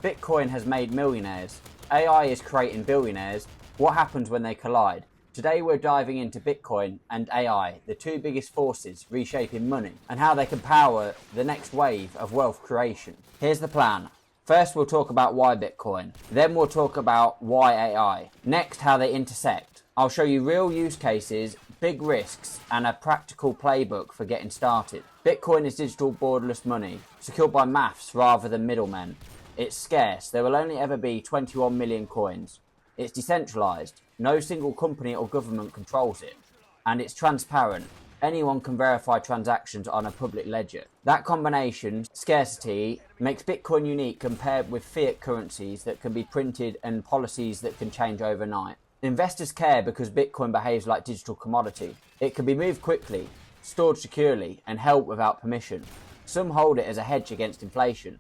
Bitcoin has made millionaires. AI is creating billionaires. What happens when they collide? Today we're diving into Bitcoin and AI, the two biggest forces reshaping money, and how they can power the next wave of wealth creation. Here's the plan. First we'll talk about why Bitcoin, then we'll talk about why AI. Next, how they intersect. I'll show you real use cases, big risks, and a practical playbook for getting started. Bitcoin is digital borderless money, secured by maths rather than middlemen. It's scarce. There will only ever be 21 million coins. It's decentralized. No single company or government controls it. And it's transparent. Anyone can verify transactions on a public ledger. That combination, scarcity, makes Bitcoin unique compared with fiat currencies that can be printed and policies that can change overnight. Investors care because Bitcoin behaves like digital commodity. It can be moved quickly, stored securely, and held without permission. Some hold it as a hedge against inflation.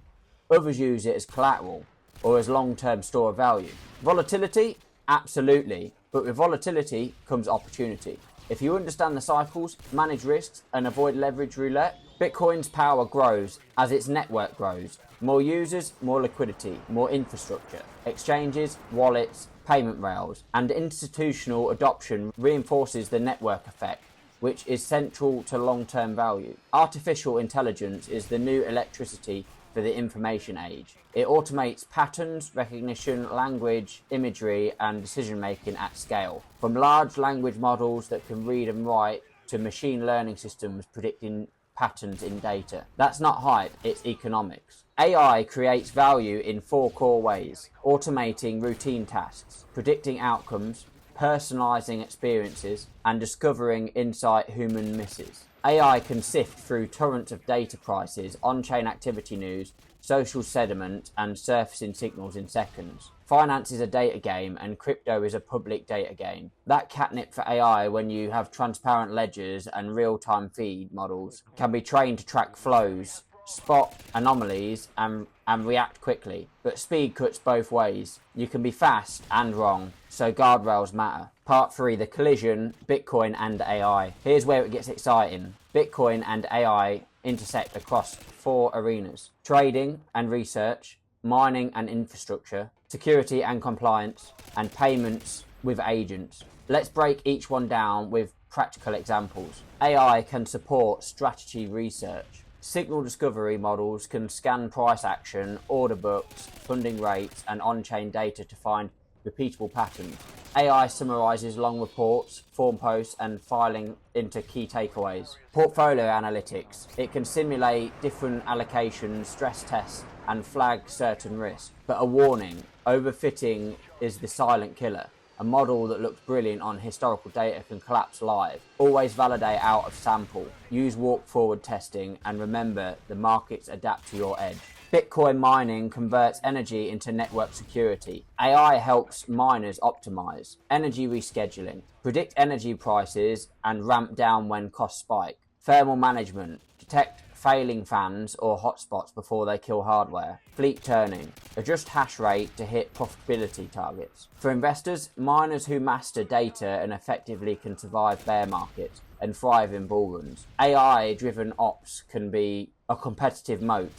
Others use it as collateral or as long-term store of value. Volatility? Absolutely. But with volatility comes opportunity. If you understand the cycles, manage risks, and avoid leverage roulette, Bitcoin's power grows as its network grows. More users, more liquidity, more infrastructure, exchanges, wallets, payment rails, and institutional adoption reinforces the network effect, which is central to long-term value. Artificial intelligence is the new electricity for the information age. It automates patterns, recognition, language, imagery, and decision-making at scale. From large language models that can read and write to machine learning systems predicting patterns in data. That's not hype, it's economics. AI creates value in 4 core ways: automating routine tasks, predicting outcomes, personalizing experiences, and discovering insight human misses. AI can sift through torrents of data prices, on-chain activity news, social sentiment, and surfacing signals in seconds. Finance is a data game, and crypto is a public data game. That catnip for AI, when you have transparent ledgers and real-time feed models, can be trained to track flows, spot anomalies, and react quickly. But speed cuts both ways. You can be fast and wrong, so guardrails matter. Part 3, the collision, Bitcoin and AI. Here's where it gets exciting. Bitcoin and AI intersect across 4 arenas: trading and research, mining and infrastructure, security and compliance, and payments with agents. Let's break each one down with practical examples. AI can support strategy research. Signal discovery models can scan price action, order books, funding rates, and on-chain data to find repeatable patterns. AI summarizes long reports, form posts, and filing into key takeaways. Portfolio analytics. It can simulate different allocations, stress tests, and flag certain risks. But a warning, overfitting is the silent killer. A model that looks brilliant on historical data can collapse live. Always validate out of sample. Use walk-forward testing, and remember, the markets adapt to your edge. Bitcoin mining converts energy into network security. AI helps miners optimize. Energy rescheduling. Predict energy prices and ramp down when costs spike. Thermal management. Detect failing fans or hotspots before they kill hardware. Fleet turning. Adjust hash rate to hit profitability targets. For investors, miners who master data and effectively can survive bear markets and thrive in bull runs. AI-driven ops can be a competitive moat.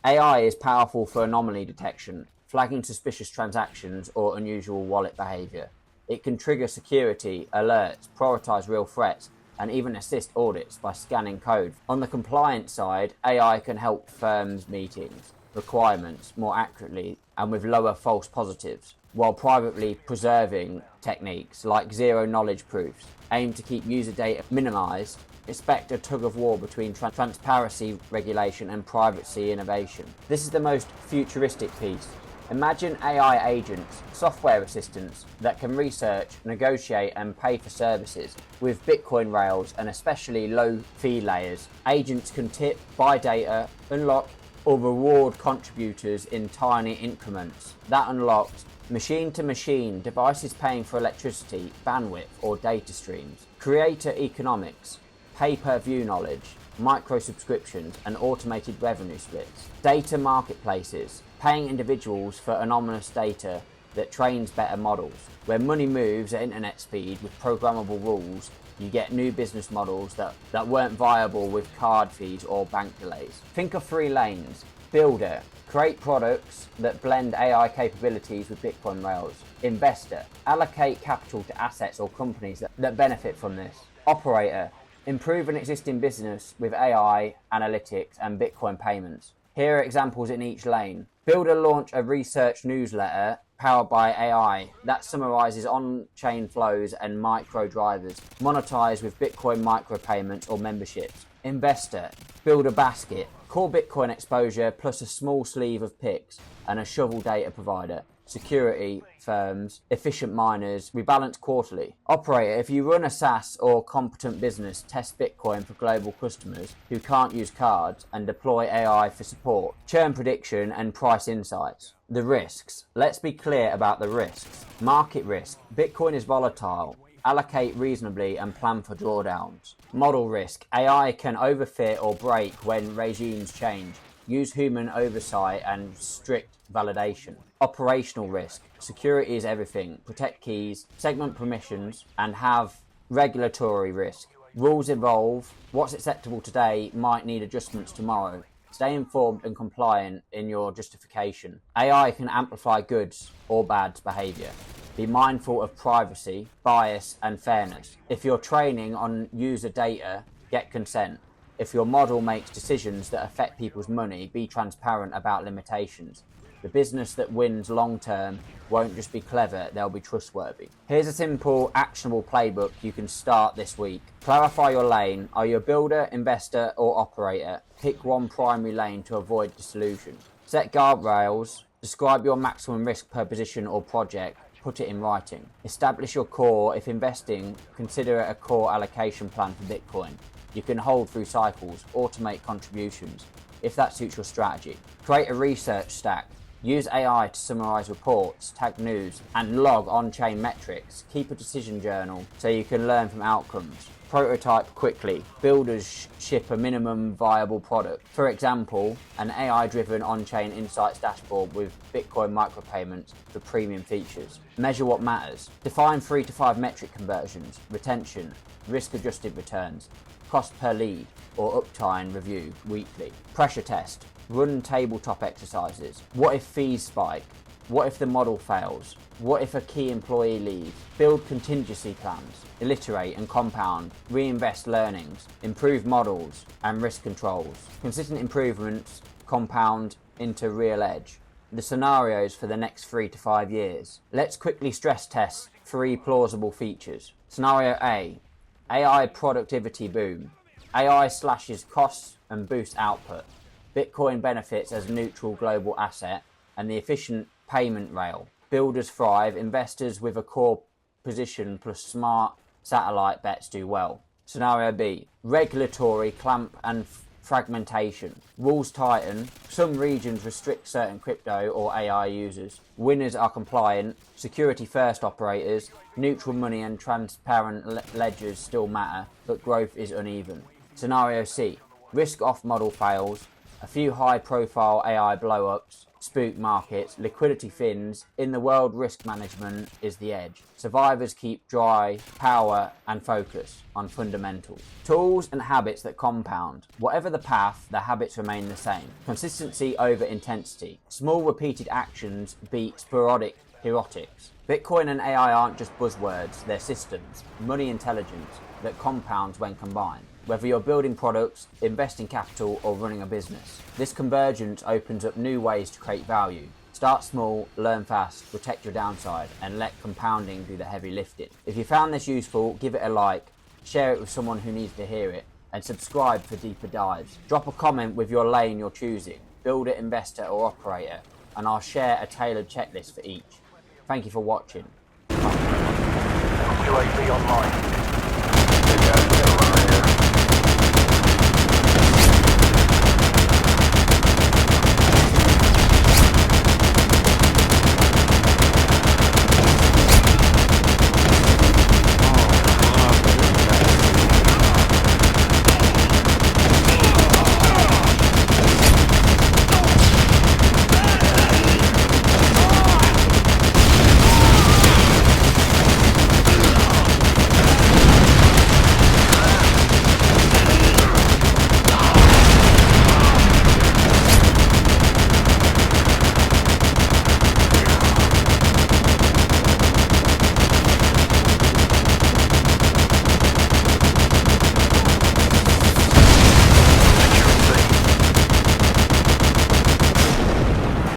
AI is powerful for anomaly detection, flagging suspicious transactions or unusual wallet behavior. It can trigger security alerts, prioritize real threats, and even assist audits by scanning code. On the compliance side, AI can help firms meetings requirements more accurately and with lower false positives, while privately preserving techniques like zero-knowledge proofs aim to keep user data minimized. Expect a tug of war between transparency regulation and privacy innovation. This is the most futuristic piece. Imagine AI agents, software assistants that can research, negotiate, and pay for services with Bitcoin rails and especially low fee layers. Agents can tip, buy data, unlock, or reward contributors in tiny increments. That unlocks machine-to-machine devices paying for electricity, bandwidth, or data streams. Creator economics. Pay-per-view knowledge, micro-subscriptions, and automated revenue splits. Data marketplaces, paying individuals for anonymous data that trains better models. Where money moves at internet speed with programmable rules, you get new business models that weren't viable with card fees or bank delays. Think of 3 lanes: builder, Create products that blend AI capabilities with Bitcoin rails. Investor. Allocate capital to assets or companies that benefit from this. Operator. Improve an existing business with AI, analytics, and Bitcoin payments. Here are examples in each lane. Build or launch a research newsletter powered by AI that summarizes on-chain flows and micro drivers. Monetize with Bitcoin micropayments or memberships. Investor. Build a basket. Core Bitcoin exposure plus a small sleeve of picks and a shovel data provider. Security firms, efficient miners, rebalance quarterly. Operator, if you run a SaaS or competent business, test Bitcoin for global customers who can't use cards and deploy AI for support, churn prediction and price insights. The risks. Let's be clear about the risks. Market risk. Bitcoin is volatile. Allocate reasonably and plan for drawdowns. Model risk. AI can overfit or break when regimes change. Use human oversight and strict validation. Operational risk. Security is everything. Protect keys, segment permissions, and have regulatory risk. Rules evolve. What's acceptable today might need adjustments tomorrow. Stay informed and compliant in your justification. AI can amplify goods or bad behavior. Be mindful of privacy, bias, and fairness. If you're training on user data, get consent. If your model makes decisions that affect people's money, be transparent about limitations. The business that wins long term won't just be clever, they'll be trustworthy. Here's a simple, actionable playbook you can start this week. Clarify your lane. Are you a builder, investor, or operator? Pick one primary lane to avoid disillusion. Set guardrails. Describe your maximum risk per position or project. Put it in writing. Establish your core. If investing, consider it a core allocation plan for Bitcoin. You can hold through cycles, automate contributions, if that suits your strategy. Create a research stack. Use AI to summarize reports, tag news, and log on-chain metrics. Keep a decision journal so you can learn from outcomes. Prototype quickly. Builders ship a minimum viable product. For example, an AI-driven on-chain insights dashboard with Bitcoin micropayments for premium features. Measure what matters. Define 3 to 5 metric conversions, retention, risk-adjusted returns, cost per lead, or uptime review weekly. Pressure test. Run tabletop exercises. What if fees spike? What if the model fails? What if a key employee leaves? Build contingency plans. Iterate and compound. Reinvest learnings. Improve models and risk controls. Consistent improvements compound into real edge. The scenarios for the next 3 to 5 years. Let's quickly stress test 3 plausible features. Scenario A. AI productivity boom. AI slashes costs and boosts output. Bitcoin benefits as a neutral global asset and the efficient payment rail. Builders thrive, investors with a core position plus smart satellite bets do well. Scenario B. Regulatory clamp and fragmentation. Rules tighten. Some regions restrict certain crypto or AI users. Winners are compliant. Security first operators. Neutral money and transparent ledgers still matter, but growth is uneven. Scenario C. Risk off model fails. A few high-profile AI blow-ups, spook markets, liquidity thins. In the world, risk management is the edge. Survivors keep dry power and focus on fundamentals. Tools and habits that compound. Whatever the path, the habits remain the same. Consistency over intensity. Small repeated actions beat sporadic heroics. Bitcoin and AI aren't just buzzwords, they're systems, money intelligence that compounds when combined. Whether you're building products, investing capital, or running a business, this convergence opens up new ways to create value. Start small, learn fast, protect your downside, and let compounding do the heavy lifting. If you found this useful, give it a like, share it with someone who needs to hear it, and subscribe for deeper dives. Drop a comment with your lane you're choosing, builder, investor, or operator, and I'll share a tailored checklist for each. Thank you for watching. UAV online.